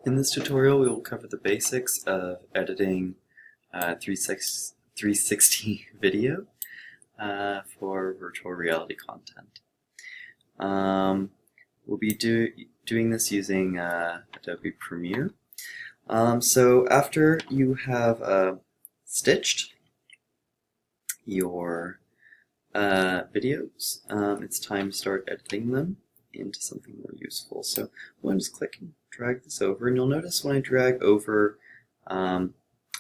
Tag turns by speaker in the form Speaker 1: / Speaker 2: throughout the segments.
Speaker 1: In this tutorial, we will cover the basics of editing 360 video for virtual reality content. We'll be doing this using Adobe Premiere. So after you have stitched your videos, it's time to start editing them into something more useful. So I'm just click and drag this over, and you'll notice when I drag over a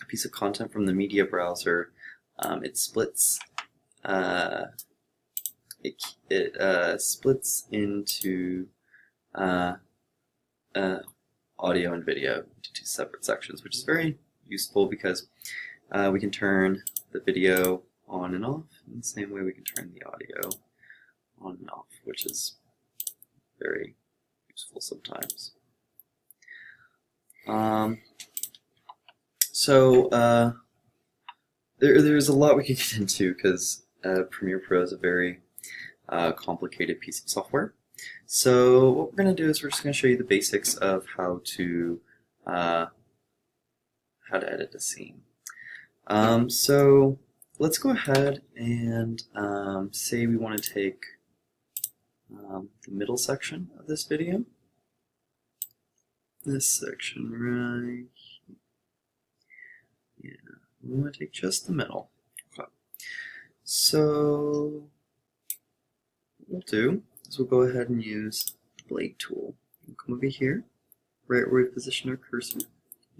Speaker 1: piece of content from the media browser, it splits. It splits into audio and video into two separate sections, which is very useful because we can turn the video on and off in the same way we can turn the audio on and off, which is very useful sometimes. There's a lot we could get into because Premiere Pro is a very complicated piece of software. So what we're going to do is we're just going to show you the basics of how to edit a scene. So let's go ahead and say we want to take the middle section of this video. This section right here. Yeah, we want to take just the middle. Okay. So what we'll do is we'll go ahead and use the blade tool. We'll come over here, right where we position our cursor.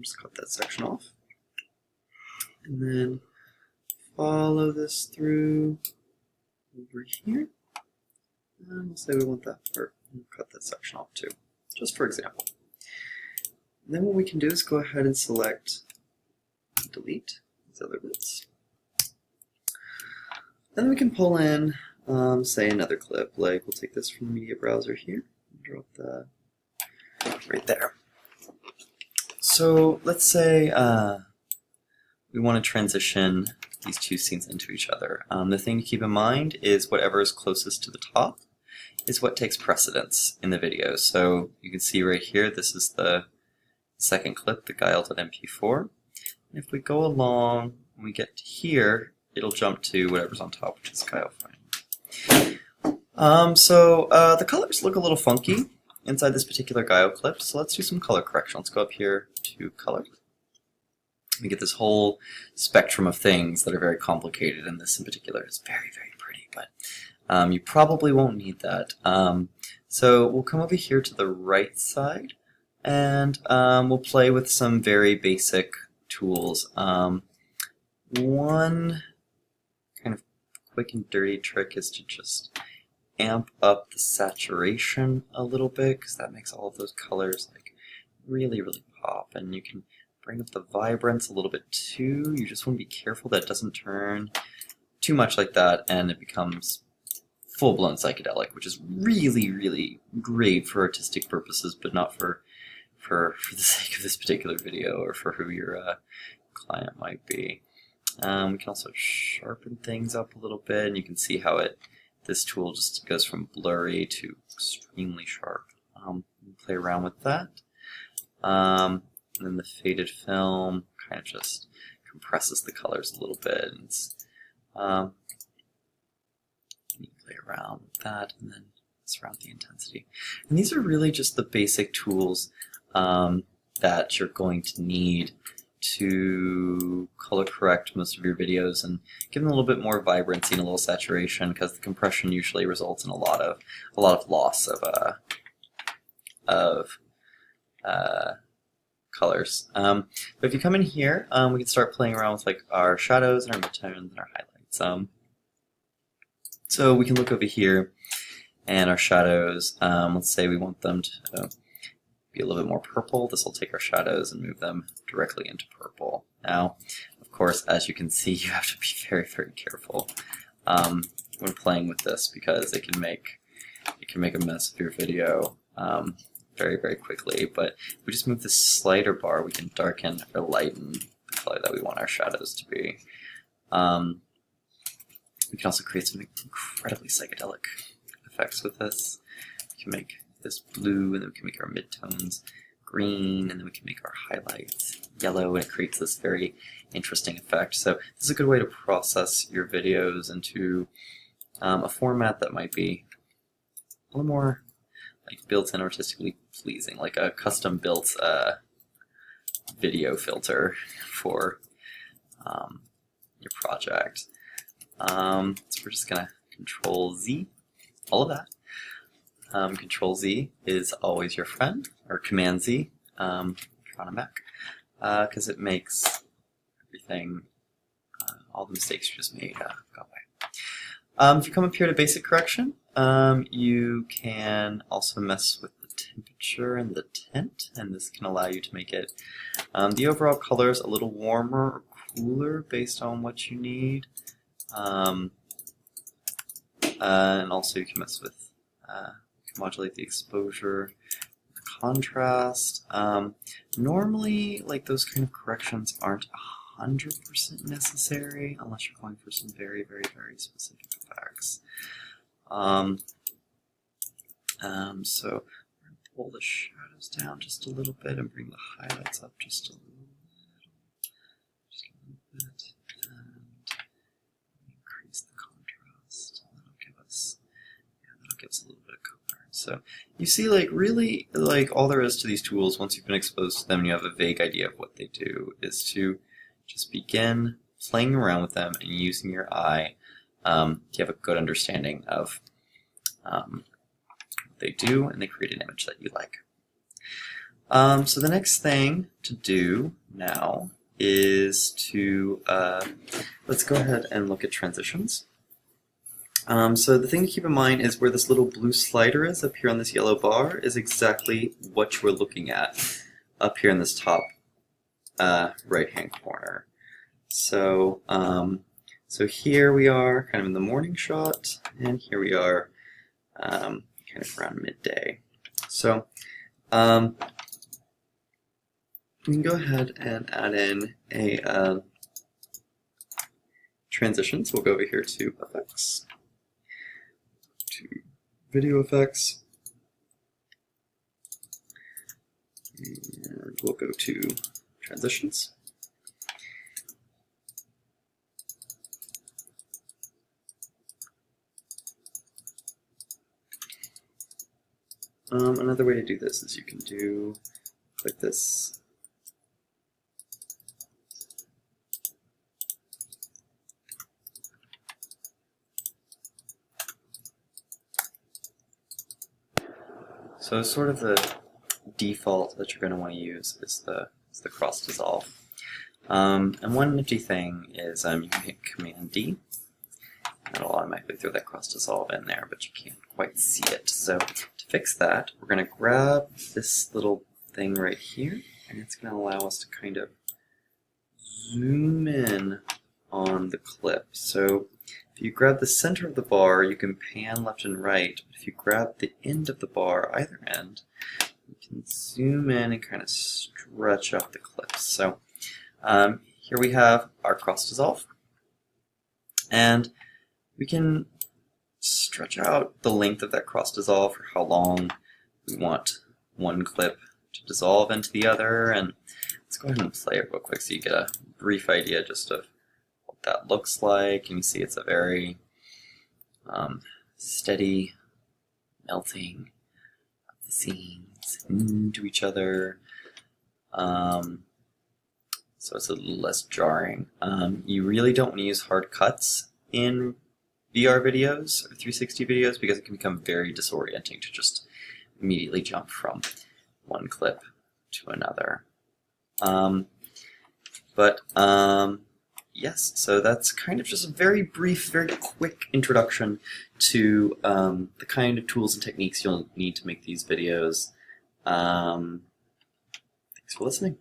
Speaker 1: Just cut that section off. And then follow this through over here. And we'll say we want that part. We'll cut that section off too, just for example. And then what we can do is go ahead and select delete these other bits. Then we can pull in, say, another clip. Like we'll take this from the media browser here and drop that right there. So let's say we want to transition these two scenes into each other. The thing to keep in mind is whatever is closest to the top is what takes precedence in the video. So you can see right here, this is the second clip, the Guile.mp4. And if we go along, when we get to here, it'll jump to whatever's on top, which is Guile Frame. The colors look a little funky inside this particular Guile clip, so let's do some color correction. Let's go up here to color. We get this whole spectrum of things that are very complicated, and this in particular is very, very pretty, but you probably won't need that. So we'll come over here to the right side, and we'll play with some very basic tools. One kind of quick and dirty trick is to just amp up the saturation a little bit, because that makes all of those colors like really, really pop. And you can bring up the vibrance a little bit too. You just want to be careful that it doesn't turn too much like that and it becomes full-blown psychedelic, which is really, really great for artistic purposes, but not for the sake of this particular video or for who your client might be. We can also sharpen things up a little bit, and you can see how this tool just goes from blurry to extremely sharp. Play around with that. And then the faded film kind of just compresses the colors a little bit. And you play around with that, and then surround the intensity. And these are really just the basic tools that you're going to need to color correct most of your videos and give them a little bit more vibrancy and a little saturation, because the compression usually results in a lot of loss of colors. But if you come in here, we can start playing around with like our shadows and our midtones and our highlights. So we can look over here and our shadows. Let's say we want them to be a little bit more purple. This will take our shadows and move them directly into purple. Now, of course, as you can see, you have to be very, very careful when playing with this, because it can make a mess of your video very, very quickly. But if we just move this slider bar, we can darken or lighten the color that we want our shadows to be. We can also create some incredibly psychedelic effects with this. We can make this blue, and then we can make our midtones green, and then we can make our highlights yellow, and it creates this very interesting effect. So this is a good way to process your videos into a format that might be a little more like built-in artistically pleasing, like a custom built video filter for your project. So we're just gonna Control Z, all of that. Control Z is always your friend, or Command Z, if you're on a Mac, because it makes everything, all the mistakes you just made, go away. If you come up here to basic correction, you can also mess with the temperature and the tint, and this can allow you to make it the overall colors a little warmer or cooler based on what you need. And also you can mess with, modulate the exposure, the contrast. Normally, like, those kind of corrections aren't 100% necessary unless you're going for some very, very, very specific effects. So we're going to pull the shadows down just a little bit and bring the highlights up just a little bit. Just a little bit. And increase the contrast. That'll give us a little bit of color. So you see, like, really, like, all there is to these tools, once you've been exposed to them and you have a vague idea of what they do, is to just begin playing around with them and using your eye to have a good understanding of what they do, and they create an image that you like. So the next thing to do now is to, let's go ahead and look at transitions. So the thing to keep in mind is where this little blue slider is up here on this yellow bar is exactly what you're looking at up here in this top right-hand corner. So, so here we are kind of in the morning shot, and here we are kind of around midday. So we can go ahead and add in a transition. So we'll go over here to Effects, to Video Effects, and we'll go to Transitions. Another way to do this is you can do like this. So sort of the default that you're going to want to use is the cross dissolve. And one nifty thing is you can hit Command D. That'll automatically throw that cross dissolve in there, but you can't quite see it. So to fix that, we're going to grab this little thing right here, and it's going to allow us to kind of zoom in on the clip. So if you grab the center of the bar, you can pan left and right. But if you grab the end of the bar, either end, you can zoom in and kind of stretch out the clips. So here we have our cross dissolve, and we can stretch out the length of that cross dissolve for how long we want one clip to dissolve into the other. And let's go ahead and play it real quick so you get a brief idea just of what that looks like. And you see it's a very steady melting of the scenes into each other. So it's a little less jarring. You really don't want to use hard cuts in VR videos or 360 videos because it can become very disorienting to just immediately jump from one clip to another. Yes, so that's kind of just a very brief, very quick introduction to the kind of tools and techniques you'll need to make these videos. Thanks for listening.